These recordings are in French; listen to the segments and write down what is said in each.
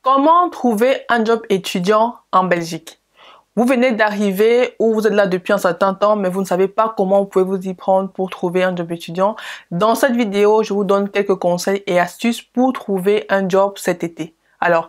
Comment trouver un job étudiant en Belgique? Vous venez d'arriver ou vous êtes là depuis un certain temps, mais vous ne savez pas comment vous pouvez vous y prendre pour trouver un job étudiant. Dans cette vidéo, je vous donne quelques conseils et astuces pour trouver un job cet été. Alors,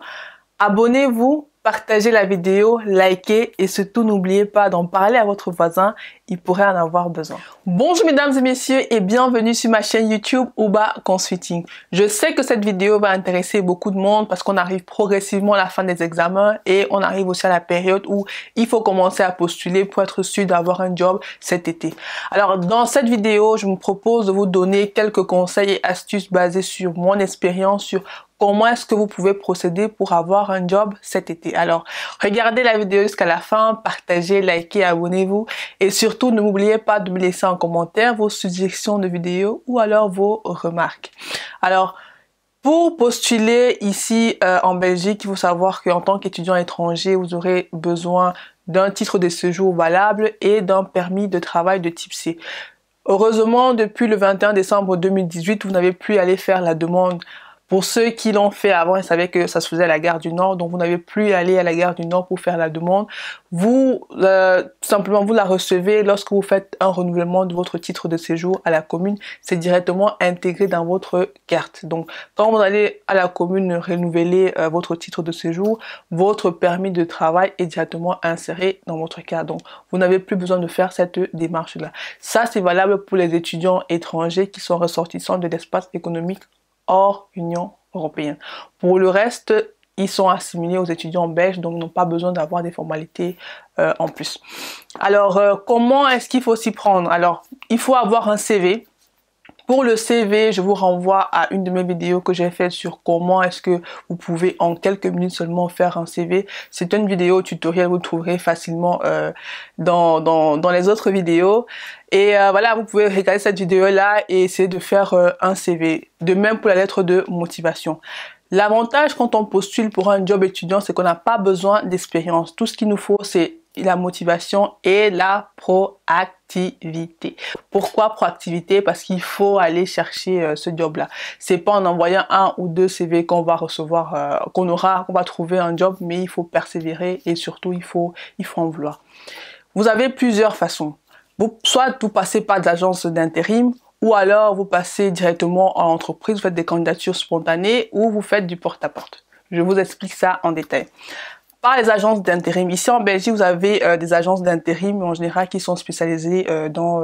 abonnez-vous, partagez la vidéo, likez et surtout n'oubliez pas d'en parler à votre voisin, il pourrait en avoir besoin. Bonjour mesdames et messieurs et bienvenue sur ma chaîne YouTube Uba Consulting. Je sais que cette vidéo va intéresser beaucoup de monde parce qu'on arrive progressivement à la fin des examens et on arrive aussi à la période où il faut commencer à postuler pour être sûr d'avoir un job cet été. Alors dans cette vidéo, je me propose de vous donner quelques conseils et astuces basés sur mon expérience, sur comment est-ce que vous pouvez procéder pour avoir un job cet été. Alors, regardez la vidéo jusqu'à la fin, partagez, likez, abonnez-vous et surtout, n'oubliez pas de me laisser en commentaire vos suggestions de vidéos ou alors vos remarques. Alors, pour postuler ici en Belgique, il faut savoir qu'en tant qu'étudiant étranger, vous aurez besoin d'un titre de séjour valable et d'un permis de travail de type C. Heureusement, depuis le 21 décembre 2018, vous n'avez plus à aller faire la demande. Pour ceux qui l'ont fait avant, ils savaient que ça se faisait à la gare du Nord, donc vous n'avez plus à aller à la gare du Nord pour faire la demande. Vous, simplement, vous la recevez lorsque vous faites un renouvellement de votre titre de séjour à la commune. C'est directement intégré dans votre carte. Donc, quand vous allez à la commune renouveler votre titre de séjour, votre permis de travail est directement inséré dans votre carte. Donc, vous n'avez plus besoin de faire cette démarche-là. Ça, c'est valable pour les étudiants étrangers qui sont ressortissants de l'espace économique hors Union européenne. Pour le reste, ils sont assimilés aux étudiants belges, donc n'ont pas besoin d'avoir des formalités en plus. Alors, comment est-ce qu'il faut s'y prendre? Alors, il faut avoir un CV. Pour le CV, je vous renvoie à une de mes vidéos que j'ai faite sur comment est-ce que vous pouvez en quelques minutes seulement faire un CV. C'est une vidéo tutoriel, vous trouverez facilement dans les autres vidéos. Et voilà, vous pouvez regarder cette vidéo-là et essayer de faire un CV. De même pour la lettre de motivation. L'avantage quand on postule pour un job étudiant, c'est qu'on n'a pas besoin d'expérience. Tout ce qu'il nous faut, c'est la motivation et la proactivité. Pourquoi proactivité? Parce qu'il faut aller chercher ce job-là. C'est pas en envoyant un ou deux CV qu'on va recevoir, qu'on va trouver un job, mais il faut persévérer et surtout il faut en vouloir. Vous avez plusieurs façons. Soit vous passez par des agences d'intérim, ou alors vous passez directement en entreprise, vous faites des candidatures spontanées ou vous faites du porte-à-porte. Je vous explique ça en détail. Par les agences d'intérim. Ici en Belgique, vous avez des agences d'intérim en général qui sont spécialisées dans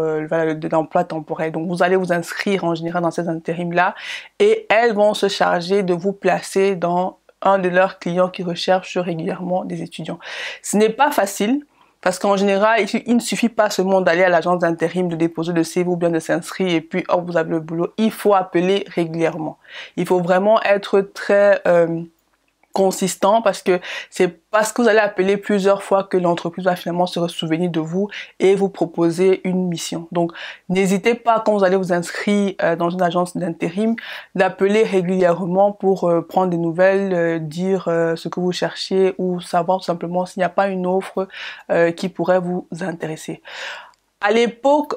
l'emploi temporaire. Donc vous allez vous inscrire en général dans ces intérims-là et elles vont se charger de vous placer dans un de leurs clients qui recherchent régulièrement des étudiants. Ce n'est pas facile. Parce qu'en général, il ne suffit pas seulement d'aller à l'agence d'intérim, de déposer le CV ou bien de s'inscrire et puis hop, vous avez le boulot. Il faut appeler régulièrement. Il faut vraiment être très consistant parce que c'est parce que vous allez appeler plusieurs fois que l'entreprise va finalement se souvenir de vous et vous proposer une mission. Donc, n'hésitez pas quand vous allez vous inscrire dans une agence d'intérim d'appeler régulièrement pour prendre des nouvelles, dire ce que vous cherchez ou savoir tout simplement s'il n'y a pas une offre qui pourrait vous intéresser. À l'époque,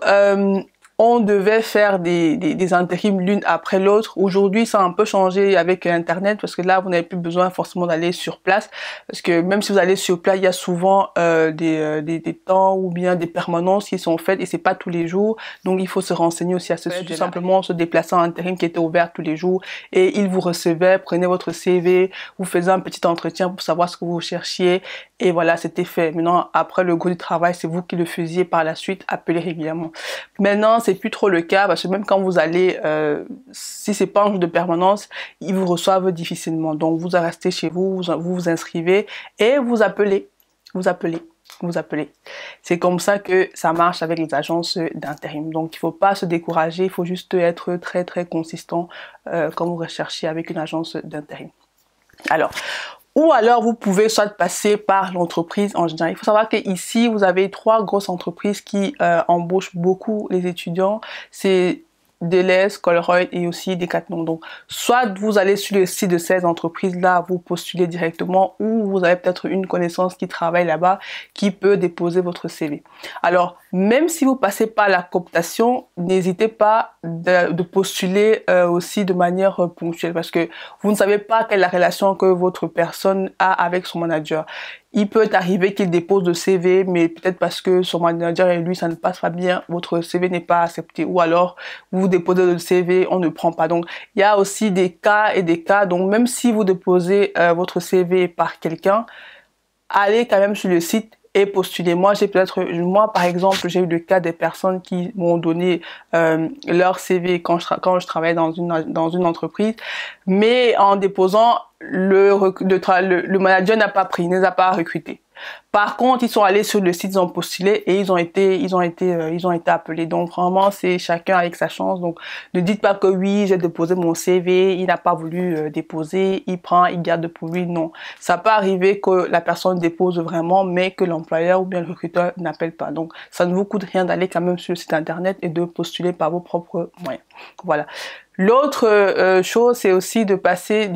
on devait faire des intérims l'une après l'autre. Aujourd'hui, ça a un peu changé avec Internet parce que là, vous n'avez plus besoin forcément d'aller sur place. Parce que même si vous allez sur place, il y a souvent des temps ou bien des permanences qui sont faites et c'est pas tous les jours. Donc, il faut se renseigner aussi à ce sujet. Tout simplement se déplacer en intérim qui était ouvert tous les jours et ils vous recevaient, prenaient votre CV, vous faisaient un petit entretien pour savoir ce que vous cherchiez et voilà, c'était fait. Maintenant, après le gros du travail, c'est vous qui le faisiez par la suite, appelez régulièrement. Maintenant, c'est plus trop le cas parce que même quand vous allez, si c'est pas un jour de permanence, ils vous reçoivent difficilement. Donc vous restez chez vous, vous inscrivez et vous appelez. C'est comme ça que ça marche avec les agences d'intérim. Donc il faut pas se décourager, il faut juste être très très consistant quand vous recherchez avec une agence d'intérim. Ou alors vous pouvez soit passer par l'entreprise en général. Il faut savoir qu'ici vous avez trois grosses entreprises qui embauchent beaucoup les étudiants. C'est Deleuze, Colruyt et aussi Decathlon. Donc, soit vous allez sur le site de ces entreprises-là, vous postulez directement, ou vous avez peut-être une connaissance qui travaille là-bas, qui peut déposer votre CV. Alors, même si vous passez par la cooptation, n'hésitez pas de postuler aussi de manière ponctuelle, parce que vous ne savez pas quelle est la relation que votre personne a avec son manager. Il peut arriver qu'il dépose le CV, mais peut-être parce que son manager et lui, ça ne passe pas bien, votre CV n'est pas accepté. Ou alors, vous déposez le CV, on ne prend pas. Donc, il y a aussi des cas et des cas. Donc, même si vous déposez votre CV par quelqu'un, allez quand même sur le site et postuler. Moi, par exemple, j'ai eu le cas des personnes qui m'ont donné leur CV quand je travaillais dans une entreprise, mais en déposant, le manager n'a pas pris, ne les a pas recrutés. Par contre, ils sont allés sur le site, ils ont postulé et ils ont été appelés. Donc vraiment, c'est chacun avec sa chance. Donc ne dites pas que oui, j'ai déposé mon CV, il n'a pas voulu déposer, il prend, il garde pour lui. Non, ça peut arriver que la personne dépose vraiment, mais que l'employeur ou bien le recruteur n'appelle pas. Donc ça ne vous coûte rien d'aller quand même sur le site internet et de postuler par vos propres moyens. Voilà. L'autre chose, c'est aussi de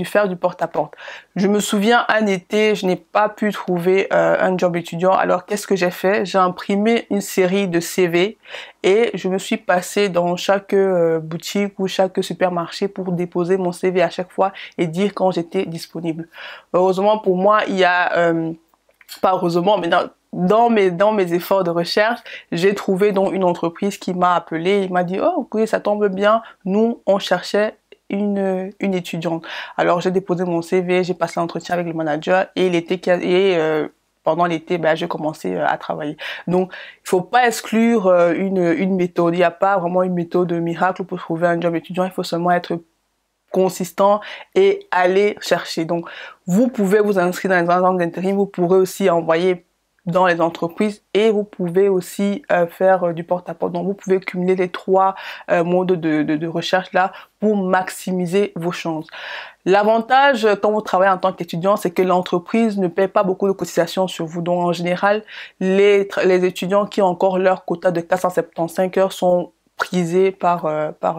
faire du porte-à-porte. Je me souviens, un été, je n'ai pas pu trouver un job étudiant. Alors, qu'est-ce que j'ai fait? J'ai imprimé une série de CV et je me suis passée dans chaque boutique ou chaque supermarché pour déposer mon CV à chaque fois et dire quand j'étais disponible. Heureusement pour moi, il y a... pas heureusement, mais dans mes efforts de recherche, j'ai trouvé donc une entreprise qui m'a appelé. Il m'a dit, oh oui, ça tombe bien, nous on cherchait une étudiante. Alors j'ai déposé mon CV, j'ai passé l'entretien avec le manager et pendant l'été, j'ai commencé à travailler. Donc, il faut pas exclure une méthode. Il n'y a pas vraiment une méthode miracle pour trouver un job étudiant. Il faut seulement être consistant et aller chercher. Donc, vous pouvez vous inscrire dans les agences d'intérim, vous pourrez aussi envoyer dans les entreprises et vous pouvez aussi faire du porte-à-porte. Donc, vous pouvez cumuler les trois modes de recherche là pour maximiser vos chances. L'avantage quand vous travaillez en tant qu'étudiant, c'est que l'entreprise ne paie pas beaucoup de cotisations sur vous. Donc, en général, les étudiants qui ont encore leur quota de 475 heures sont prisés par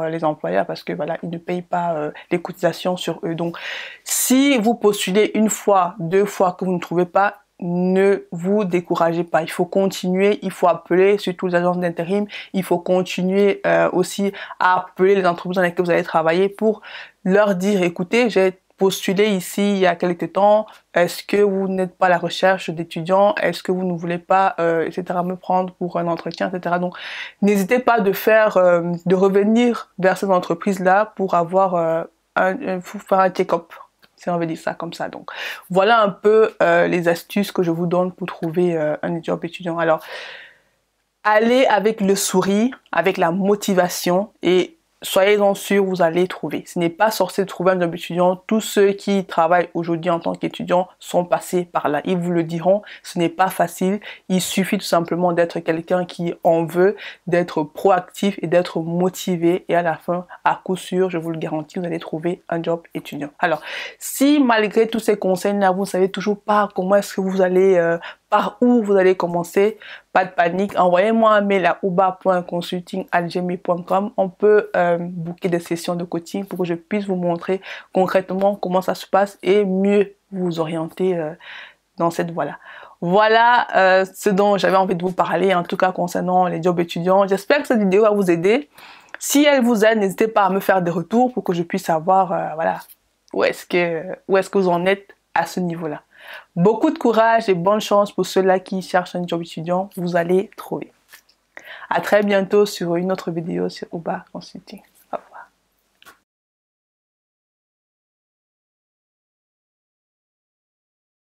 les employeurs parce que voilà, ils ne payent pas les cotisations sur eux. Donc, si vous postulez une fois, deux fois que vous ne trouvez pas, ne vous découragez pas. Il faut continuer, il faut appeler surtout les agences d'intérim, il faut continuer aussi à appeler les entreprises dans lesquelles vous allez travailler pour leur dire, écoutez, j'ai postulé ici il y a quelques temps, est-ce que vous n'êtes pas à la recherche d'étudiants, est-ce que vous ne voulez pas, etc., me prendre pour un entretien, etc. Donc, n'hésitez pas de revenir vers ces entreprises-là pour avoir faire un check-up, si on veut dire ça comme ça. Donc, voilà un peu les astuces que je vous donne pour trouver un job étudiant. Alors, allez avec le sourire, avec la motivation et soyez-en sûrs, vous allez trouver. Ce n'est pas sorcier de trouver un job étudiant. Tous ceux qui travaillent aujourd'hui en tant qu'étudiants sont passés par là. Ils vous le diront, ce n'est pas facile. Il suffit tout simplement d'être quelqu'un qui en veut, d'être proactif et d'être motivé. Et à la fin, à coup sûr, je vous le garantis, vous allez trouver un job étudiant. Alors, si malgré tous ces conseils-là, vous ne savez toujours pas comment est-ce que vous allez... par où vous allez commencer, pas de panique, envoyez-moi un mail à uba.consulting@gmail.com. On peut booker des sessions de coaching pour que je puisse vous montrer concrètement comment ça se passe et mieux vous orienter dans cette voie-là. Voilà ce dont j'avais envie de vous parler, en tout cas concernant les jobs étudiants. J'espère que cette vidéo va vous aider. Si elle vous aide, n'hésitez pas à me faire des retours pour que je puisse savoir voilà, où est-ce que vous en êtes à ce niveau-là. Beaucoup de courage et bonne chance pour ceux-là qui cherchent un job étudiant. Vous allez trouver. À très bientôt sur une autre vidéo sur Uba Consulting.